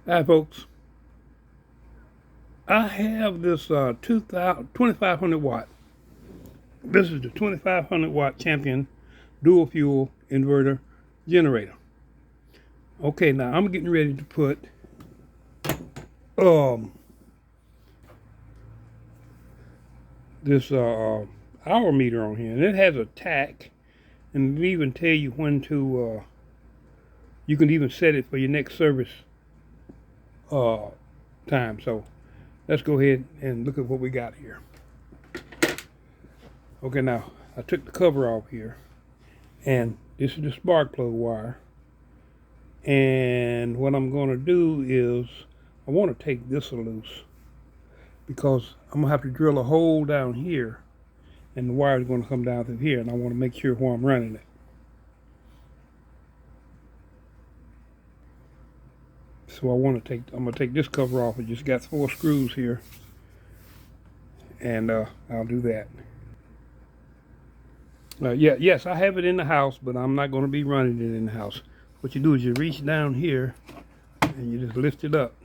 Hi, folks. I have this 2500 watt. This is the 2500 watt Champion dual fuel inverter generator. Okay, now I'm getting ready to put this hour meter on here, and it has a tach, and it even tell you when to. You can even set it for your next service time. So let's go ahead and look at what we got here. Okay, now I took the cover off here, and this is the spark plug wire. And what I'm going to do is I want to take this loose because I'm going to have to drill a hole down here, and the wire is going to come down through here, and I want to make sure where I'm running it. So I'm going to take this cover off. It just got 4 screws here, and I'll do that. Yes, I have it in the house, but I'm not going to be running it in the house. What you do is you reach down here, and you just lift it up,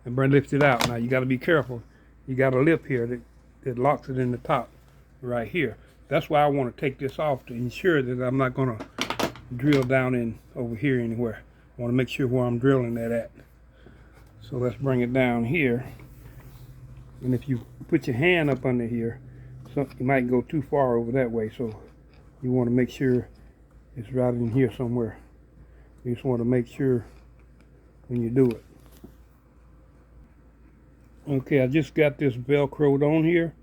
and lift it out. Now you got to be careful. You got a lip here that locks it in the top, right here. That's why I want to take this off to ensure that I'm not going to drill down in over here anywhere. I want to make sure where I'm drilling that at. So let's bring it down here. And if you put your hand up under here, you might go too far over that way. So you want to make sure it's right in here somewhere. You just want to make sure when you do it. Okay, I just got this Velcroed on here.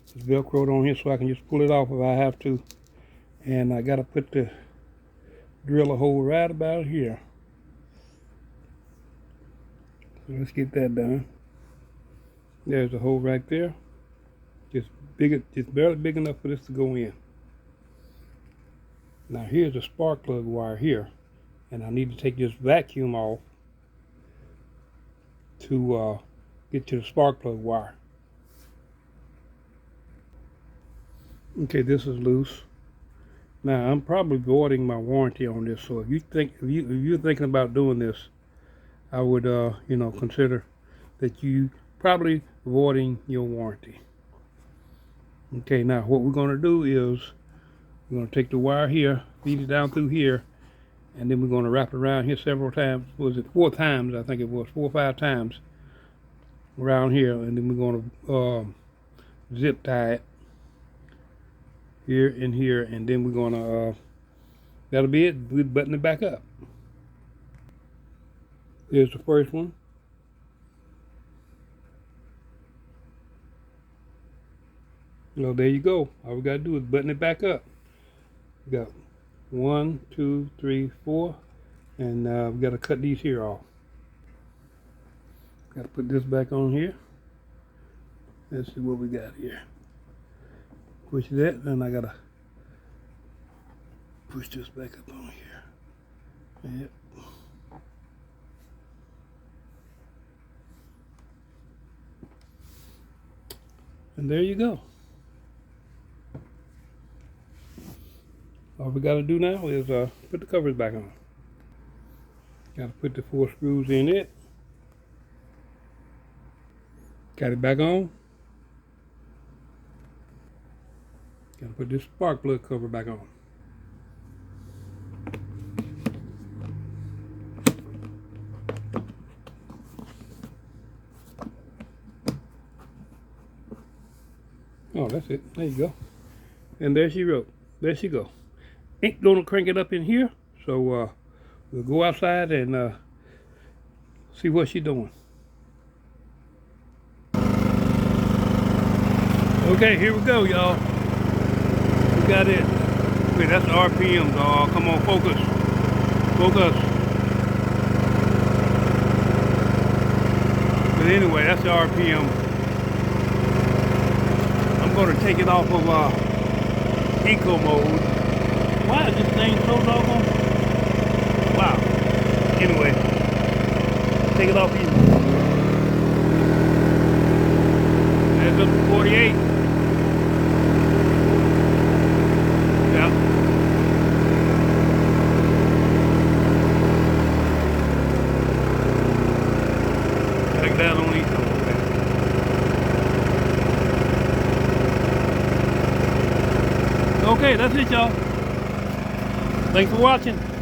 It's Velcroed on here so I can just pull it off if I have to. And I got to drill a hole right about here. So let's get that done. There's a hole right there. Just barely big enough for this to go in. Now here's a spark plug wire here, and I need to take this vacuum off to get to the spark plug wire. Okay, this is loose. Now I'm probably voiding my warranty on this, so if you're thinking about doing this, I would consider that you probably voiding your warranty. Okay, now what we're going to do is we're going to take the wire here, feed it down through here, and then we're going to wrap it around here several times. Was it 4 times? I think it was 4 or 5 times around here, and then we're going to zip tie it here and here, and then we're going to that'll be it. We'll button it back up. Here's the first one. Well, there you go. All we got to do is button it back up. We got 1, 2, 3, 4, and we got to cut these here off. Got to put this back on here. Let's see what we got here. Push that, and I got to push this back up on here. Yep. And there you go. All we got to do now is put the covers back on. Got to put the 4 screws in it. Got it back on. Got to put this spark plug cover back on. Oh, that's it. There you go. And there she wrote. There she go. Ain't gonna crank it up in here, so we'll go outside and see what she's doing. Okay, here we go, y'all. We got it. Wait, that's the RPM, dog. Come on, focus. Focus. But anyway, that's the RPM. I'm gonna take it off of eco mode. Why is this thing so doggone? Wow. Anyway, take it off easy. That's up to 48. Yeah. down on each other. Okay, that's it, y'all. Thanks for watching.